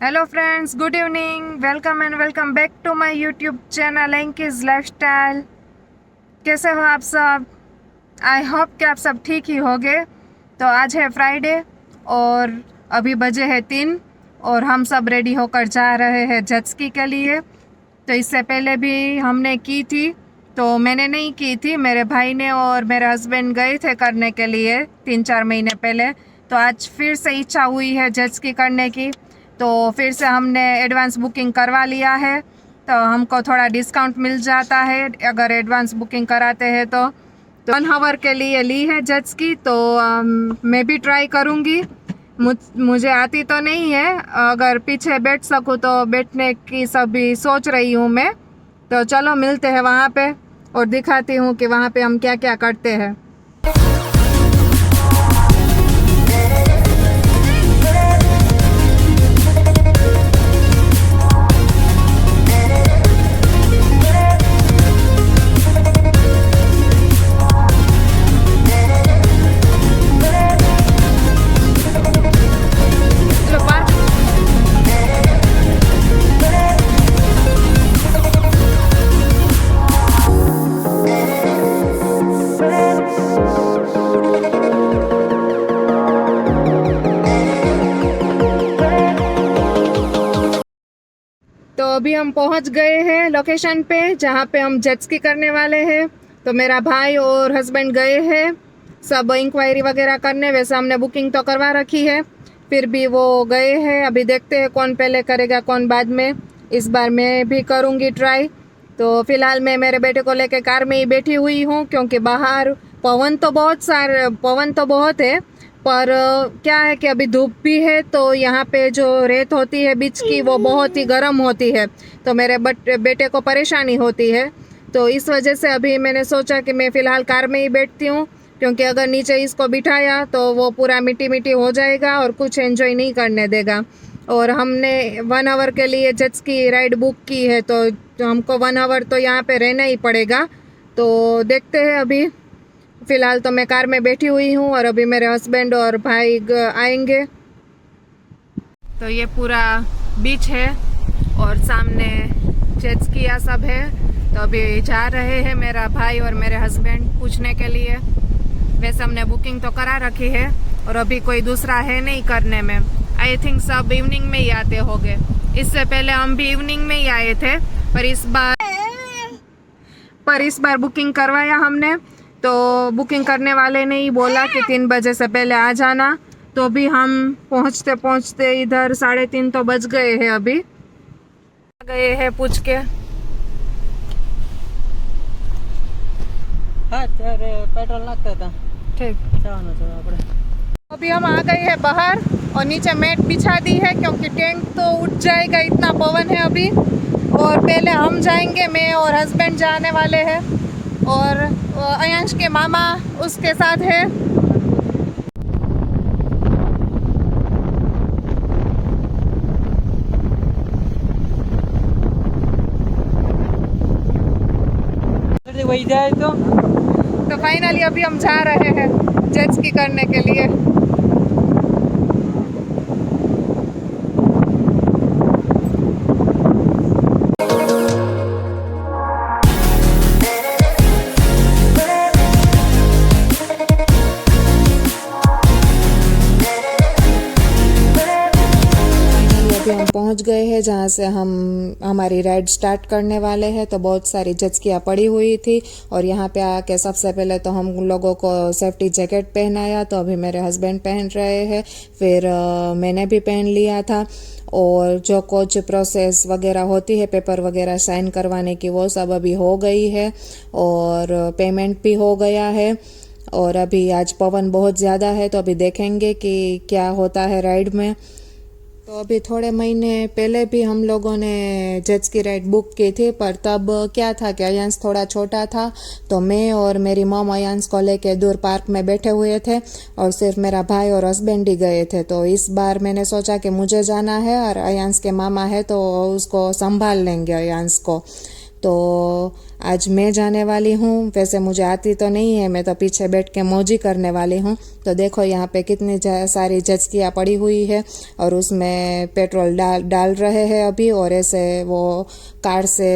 Hello friends, good evening, welcome and welcome back to my YouTube channel Ankie's lifestyle. कैसे हो आप सब? I hope कि आप सब ठीक ही होंगे। तो आज है फ्राइडे और अभी बजे है 3 और हम सब रेडी होकर जा रहे हैं जेट स्की के लिए। तो इससे पहले भी हमने की थी, तो मैंने नहीं की थी, मेरे भाई ने और मेरे हस्बैंड गए थे करने के लिए 3-4 महीने पहले। तो आज फिर से इच्छा हुई है जेट स्की करने की, तो फिर से हमने एडवांस बुकिंग करवा लिया है। तो हमको थोड़ा डिस्काउंट मिल जाता है अगर एडवांस बुकिंग कराते हैं। तो 1 आवर के लिए ली है जेट स्की। तो मैं भी ट्राई करूँगी। मुझे आती तो नहीं है, अगर पीछे बैठ सकूँ तो बैठने की सभी सोच रही हूँ मैं। तो चलो मिलते हैं वहाँ पे और दिखाती हूँ कि वहाँ पे हम क्या क्या करते हैं। तो अभी हम पहुंच गए हैं लोकेशन पे जहाँ पे हम जेट स्की करने वाले हैं। तो मेरा भाई और हस्बैंड गए हैं सब इंक्वायरी वगैरह करने। वैसे हमने बुकिंग तो करवा रखी है, फिर भी वो गए हैं। अभी देखते हैं कौन पहले करेगा कौन बाद में। इस बार मैं भी करूँगी ट्राई। तो फिलहाल मैं मेरे बेटे को लेके कार में ही बैठी हुई हूँ, क्योंकि बाहर पवन तो बहुत है, पर क्या है कि अभी धूप भी है। तो यहाँ पे जो रेत होती है बीच की वो बहुत ही गर्म होती है, तो मेरे बेटे को परेशानी होती है। तो इस वजह से अभी मैंने सोचा कि मैं फ़िलहाल कार में ही बैठती हूँ, क्योंकि अगर नीचे इसको बिठाया तो वो पूरा मिट्टी मिट्टी हो जाएगा और कुछ एंजॉय नहीं करने देगा। और हमने 1 आवर के लिए जेट स्की राइड बुक की है, तो हमको 1 आवर तो यहाँ पे रहना ही पड़ेगा। तो देखते हैं अभी। फ़िलहाल तो मैं कार में बैठी हुई हूँ और अभी मेरे हस्बैंड और भाई आएंगे। तो ये पूरा बीच है और सामने जेट स्की या सब है। तो अभी जा रहे हैं मेरा भाई और मेरे हस्बैंड पूछने के लिए। वैसे हमने बुकिंग तो करा रखी है और अभी कोई दूसरा है नहीं करने में। आई थिंक सब इवनिंग में ही आते होंगे। इससे पहले हम भी इवनिंग में ही आए थे, पर इस बार बुकिंग करवाया हमने। तो बुकिंग करने वाले ने ही बोला कि 3 बजे से पहले आ जाना। तो अभी हम पहुंचते पहुंचते इधर 3:30 तो बज गए हैं। अभी गए हैं पूछ के। हाँ तेरे पेट्रोल लगता था। ठीक, चलो अभी हम आ गए हैं बाहर और नीचे मैट बिछा दी है, क्योंकि टैंक तो उठ जाएगा, इतना पवन है अभी। और पहले हम जाएंगे, मैं और हस्बैंड जाने वाले हैं, और अयांश के मामा उसके साथ है। वही जाए तो फाइनली अभी हम जा रहे हैं जेट स्की करने के लिए। अभी हम पहुंच गए हैं जहां से हम हमारी राइड स्टार्ट करने वाले हैं। तो बहुत सारी जचकियाँ पड़ी हुई थी और यहाँ पे आके सबसे पहले तो हम लोगों को सेफ्टी जैकेट पहनाया, तो अभी मेरे हस्बैंड पहन रहे हैं, फिर मैंने भी पहन लिया था। और जो कुछ प्रोसेस वगैरह होती है पेपर वगैरह साइन करवाने की, वो सब अभी हो गई है और पेमेंट भी हो गया है। और अभी आज पवन बहुत ज़्यादा है, तो अभी देखेंगे कि क्या होता है राइड में। तो अभी थोड़े महीने पहले भी हम लोगों ने जेट्स की राइड बुक की थी, पर तब क्या था कि अयांश थोड़ा छोटा था, तो मैं और मेरी मॉम अयांश को लेके दूर पार्क में बैठे हुए थे और सिर्फ मेरा भाई और हस्बैंड ही गए थे। तो इस बार मैंने सोचा कि मुझे जाना है और अयांश के मामा है तो उसको संभाल लेंगे अयांश को। तो आज मैं जाने वाली हूँ। वैसे मुझे आती तो नहीं है, मैं तो पीछे बैठ के मौजी करने वाली हूँ। तो देखो यहाँ पे कितनी सारी जचकियाँ पड़ी हुई है और उसमें पेट्रोल डाल रहे हैं अभी, और ऐसे वो कार से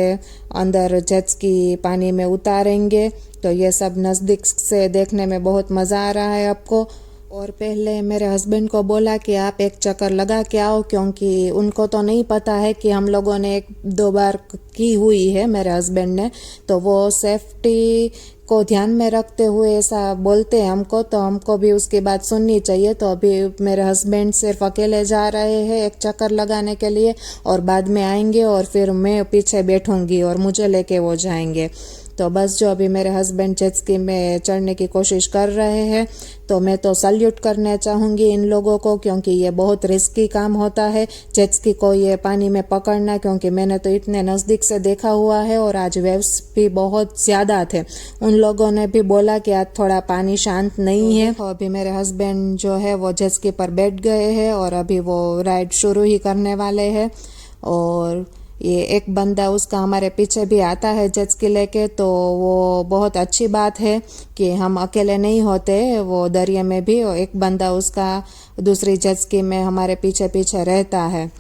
अंदर जचकी पानी में उतारेंगे। तो ये सब नज़दीक से देखने में बहुत मज़ा आ रहा है आपको। और पहले मेरे हस्बैंड को बोला कि आप एक चक्कर लगा के आओ, क्योंकि उनको तो नहीं पता है कि हम लोगों ने 1-2 बार की हुई है मेरे हस्बैंड ने, तो वो सेफ्टी को ध्यान में रखते हुए ऐसा बोलते हैं हमको, तो हमको भी उसकी बात सुननी चाहिए। तो अभी मेरे हस्बैंड सिर्फ अकेले जा रहे हैं एक चक्कर लगाने के लिए और बाद में आएंगे और फिर मैं पीछे बैठूंगी और मुझे लेके वो जाएंगे। तो बस जो अभी मेरे हस्बैंड जेट स्की में चढ़ने की कोशिश कर रहे हैं, तो मैं तो सल्यूट करना चाहूँगी इन लोगों को, क्योंकि ये बहुत रिस्की काम होता है जेट स्की को ये पानी में पकड़ना, क्योंकि मैंने तो इतने नज़दीक से देखा हुआ है और आज वेव्स भी बहुत ज़्यादा थे। उन लोगों ने भी बोला कि आज थोड़ा पानी शांत नहीं है। तो अभी मेरे हस्बैंड जो है वो जेट स्की पर बैठ गए हैं और अभी वो राइड शुरू ही करने वाले हैं। और ये एक बंदा उसका हमारे पीछे भी आता है जेट स्की लेके, तो वो बहुत अच्छी बात है कि हम अकेले नहीं होते वो दरिया में भी, और एक बंदा उसका दूसरी जेट स्की में हमारे पीछे पीछे रहता है।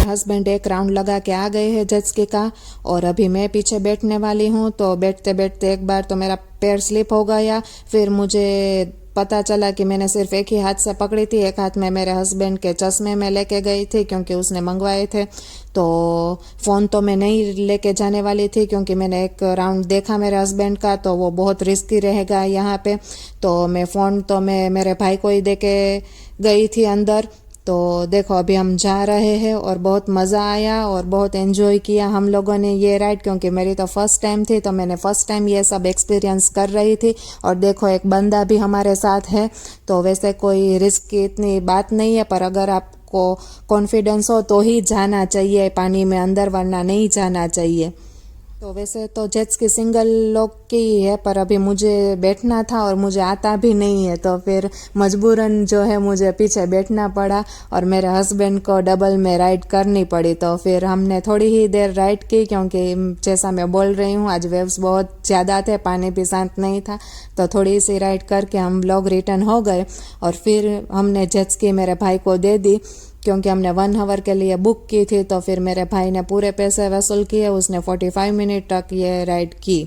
हस्बैंड एक राउंड लगा के आ गए हैं जेट स्की का और अभी मैं पीछे बैठने वाली हूँ। तो बैठते बैठते एक बार तो मेरा पैर स्लिप हो गया, फिर मुझे पता चला कि मैंने सिर्फ एक ही हाथ से पकड़ी थी, एक हाथ में मेरे हस्बैंड के चश्मे में लेके गई थी क्योंकि उसने मंगवाए थे। तो फ़ोन तो मैं नहीं लेके जाने वाली थी क्योंकि मैंने एक राउंड देखा मेरे हस्बैंड का, तो वो बहुत रिस्की रहेगा यहाँ पे। तो मैं फ़ोन तो मैं मेरे भाई को ही दे के गई थी अंदर। तो देखो अभी हम जा रहे हैं और बहुत मज़ा आया और बहुत एंजॉय किया हम लोगों ने ये राइड, क्योंकि मेरी तो फर्स्ट टाइम थी, तो मैंने फ़र्स्ट टाइम ये सब एक्सपीरियंस कर रही थी। और देखो एक बंदा भी हमारे साथ है, तो वैसे कोई रिस्क की इतनी बात नहीं है, पर अगर आपको कॉन्फिडेंस हो तो ही जाना चाहिए पानी में अंदर, वरना नहीं जाना चाहिए। तो वैसे तो जेट स्की सिंगल लोग की है, पर अभी मुझे बैठना था और मुझे आता भी नहीं है, तो फिर मजबूरन जो है मुझे पीछे बैठना पड़ा और मेरे हस्बैंड को डबल में राइड करनी पड़ी। तो फिर हमने थोड़ी ही देर राइड की, क्योंकि जैसा मैं बोल रही हूँ आज वेव्स बहुत ज़्यादा थे, पानी भी शांत नहीं था। तो थोड़ी सी राइड करके हम लोग रिटर्न हो गए और फिर हमने जेट स्की मेरे भाई को दे दी, क्योंकि हमने 1 आवर के लिए बुक की थी। तो फिर मेरे भाई ने पूरे पैसे वसूल किए, उसने 45 मिनट तक ये राइड की।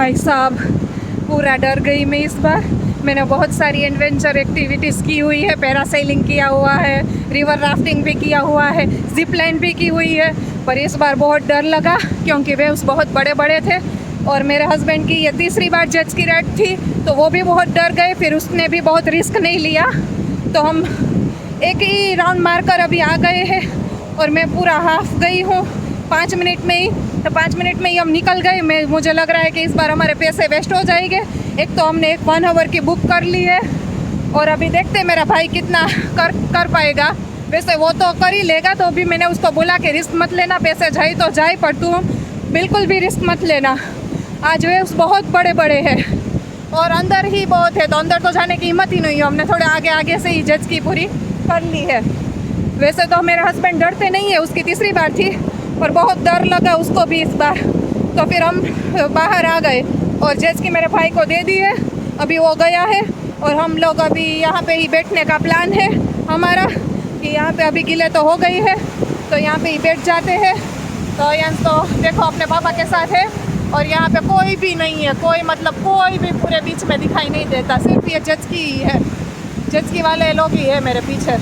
भाई साहब पूरा डर गई मैं इस बार। मैंने बहुत सारी एडवेंचर एक्टिविटीज़ की हुई है, पैरासेलिंग किया हुआ है, रिवर राफ्टिंग भी किया हुआ है, जिप लाइन भी की हुई है, पर इस बार बहुत डर लगा क्योंकि वेव्स बहुत बड़े बड़े थे। और मेरे हस्बैंड की ये तीसरी बार जेट्स की राइड थी तो वो भी बहुत डर गए, फिर उसने भी बहुत रिस्क नहीं लिया। तो हम एक ही राउंड मारकर अभी आ गए हैं और मैं पूरा हाफ गई हूँ 5 मिनट में ही। तो 5 मिनट में ही हम निकल गए। मुझे लग रहा है कि इस बार हमारे पैसे वेस्ट हो जाएंगे। एक तो हमने एक 1 आवर की बुक कर ली है और अभी देखते हैं मेरा भाई कितना कर पाएगा। वैसे वो तो कर ही लेगा, तो अभी मैंने उसको बोला कि रिस्क मत लेना, पैसे जाए तो जाए पर तू बिल्कुल भी रिस्क मत लेना। आज वेव्स बहुत बड़े बड़े हैं और अंदर ही बहुत है, तो अंदर तो जाने की हिम्मत ही नहीं है। हमने थोड़े आगे आगे से ही जेट्स की पूरी कर ली है। वैसे तो मेरे हस्बैंड डरते नहीं है, उसकी तीसरी बार थी पर बहुत डर लगा उसको भी इस बार। तो फिर हम बाहर आ गए और जेट्स की मेरे भाई को दे दी है, अभी वो गया है और हम लोग अभी यहाँ पे ही बैठने का प्लान है हमारा कि यहाँ पे अभी गिले तो हो गई है तो यहाँ पे ही बैठ जाते हैं। तो यंस तो देखो अपने पापा के साथ है और यहाँ पे कोई भी नहीं है, कोई मतलब कोई भी पूरे बीच में दिखाई नहीं देता, सिर्फ ये जेट्स की ही है, जेट्स की वाले लोग ही है मेरे पीछे।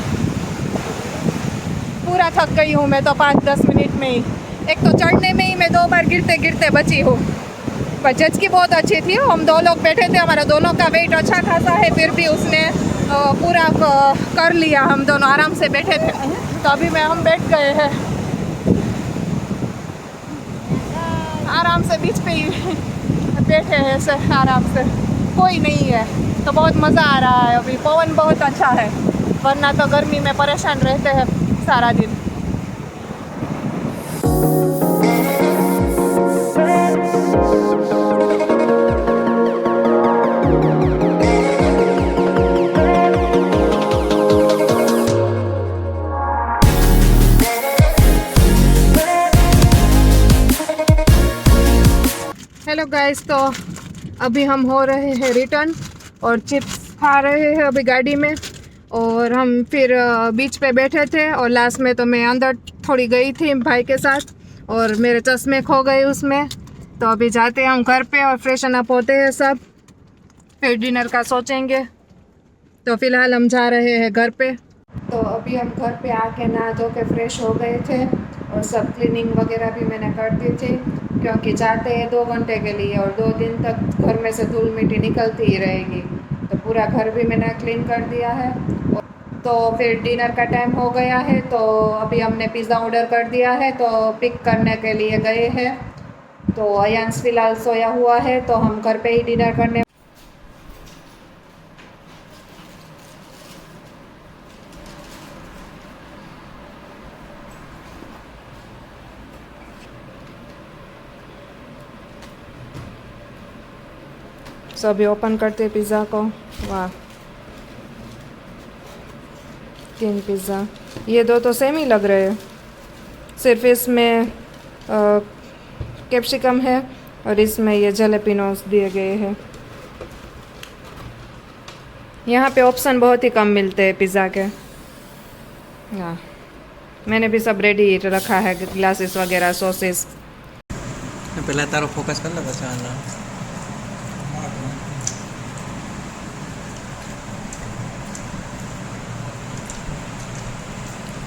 पूरा थक गई हूँ मैं तो 5-10 मिनट में ही। एक तो चढ़ने में ही मैं 2 बार गिरते गिरते बची हूँ। पर जेट्स की बहुत अच्छी थी, हम 2 लोग बैठे थे, हमारा दोनों का वेट अच्छा खासा है, फिर भी उसने पूरा कर लिया, हम दोनों आराम से बैठे थे। तो अभी हम बैठ गए हैं आराम से, बीच पे ही बैठे हैं ऐसे आराम से, कोई नहीं है तो बहुत मज़ा आ रहा है। अभी पवन बहुत अच्छा है, वरना तो गर्मी में परेशान रहते हैं सारा दिन। हेलो गाइस, तो अभी हम हो रहे हैं रिटर्न और चिप्स खा रहे हैं अभी गाड़ी में। और हम फिर बीच पे बैठे थे और लास्ट में तो मैं अंदर थोड़ी गई थी भाई के साथ और मेरे चश्मे खो गए उसमें। तो अभी जाते हैं हम घर पे और फ्रेशन अप होते हैं सब, फिर डिनर का सोचेंगे। तो फिलहाल हम जा रहे हैं घर पे। तो अभी हम घर पे आके नहा धो के फ्रेश हो गए थे और सब क्लीनिंग वगैरह भी मैंने कर दी थी क्योंकि जाते हैं 2 घंटे के लिए और 2 दिन तक घर में से धूल मिट्टी निकलती ही रहेगी। तो पूरा घर भी मैंने क्लीन कर दिया है। तो फिर डिनर का टाइम हो गया है, तो अभी हमने पिज़्ज़ा ऑर्डर कर दिया है, तो पिक करने के लिए गए हैं। तो अयांश फिलहाल सोया हुआ है, तो हम घर पे ही डिनर करने। तो अभी ओपन करते पिज़्ज़ा को। वाह, 3 पिज़्ज़ा, ये 2 तो सेम ही लग रहे हैं, सिर्फ इसमें कैप्सिकम है और इसमें ये जलेपिनोस दिए गए हैं। यहाँ पे ऑप्शन बहुत ही कम मिलते हैं पिज़्ज़ा के। हाँ, मैंने भी सब रेडी रखा है, ग्लासेस वगैरह, सॉसेस। पहला तारो फोकस कर लो बस।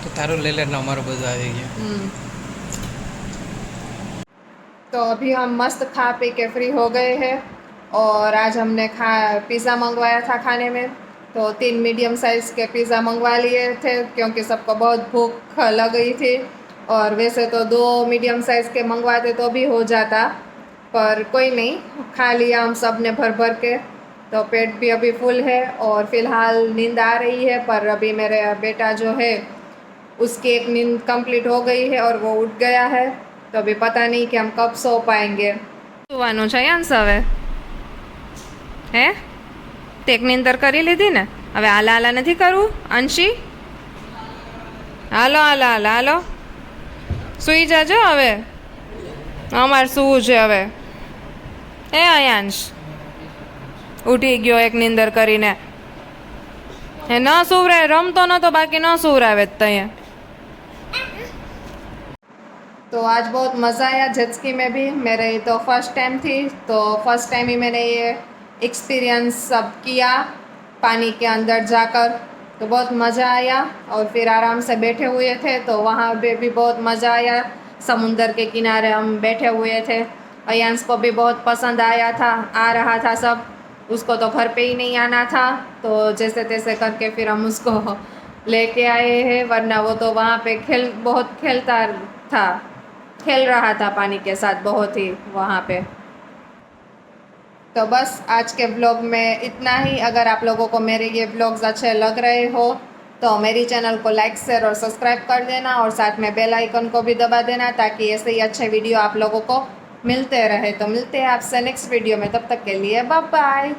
तो तारो ले लेना, हमारा बजा आएगी। तो अभी हम मस्त खा पी के फ्री हो गए हैं और आज हमने पिज़्ज़ा मंगवाया था खाने में। तो 3 मीडियम साइज़ के पिज़्ज़ा मंगवा लिए थे क्योंकि सबको बहुत भूख लग गई थी। और वैसे तो 2 मीडियम साइज़ के मंगवाते तो भी हो जाता, पर कोई नहीं, खा लिया हम सब ने भर भर के। तो पेट भी अभी फुल है और फ़िलहाल नींद आ रही है, पर अभी मेरे बेटा जो है उसकी एक नींद कंप्लीट हो गई है और वो उठ गया है। तो अभी पता नहीं कि हम कब सो पाएंगे। સુવાનું છે અંશ હવે? હે, તે એક નીંદર કરી લીધી ને, હવે હાલા હાલા નથી કરવું અંશી? હાલો હાલો હાલો હાલો, સૂઈ જાજો હવે, અમારે સૂવું છે હવે। એ અયાંશ ઉઠી ગયો એક નીંદર કરીને। એ ન સુવરાય, રમતો નતો બાકી ન સુવરાવે જ તઈએ। तो आज बहुत मज़ा आया जेट स्की में भी। मेरे तो फर्स्ट टाइम थी, तो फर्स्ट टाइम ही मैंने ये एक्सपीरियंस सब किया पानी के अंदर जाकर। तो बहुत मज़ा आया और फिर आराम से बैठे हुए थे तो वहाँ पे भी बहुत मज़ा आया। समुंदर के किनारे हम बैठे हुए थे। अयांश को भी बहुत पसंद आया था, आ रहा था सब। उसको तो घर पे ही नहीं आना था, तो जैसे तैसे करके फिर हम उसको लेके आए हैं, वरना वो तो वहाँ पे बहुत खेलता था, खेल रहा था पानी के साथ बहुत ही वहाँ पे। तो बस आज के ब्लॉग में इतना ही। अगर आप लोगों को मेरे ये ब्लॉग्स अच्छे लग रहे हो तो मेरी चैनल को लाइक शेयर और सब्सक्राइब कर देना और साथ में बेल आइकन को भी दबा देना, ताकि ऐसे ही अच्छे वीडियो आप लोगों को मिलते रहे। तो मिलते हैं आपसे नेक्स्ट वीडियो में, तब तक के लिए बाय बाय।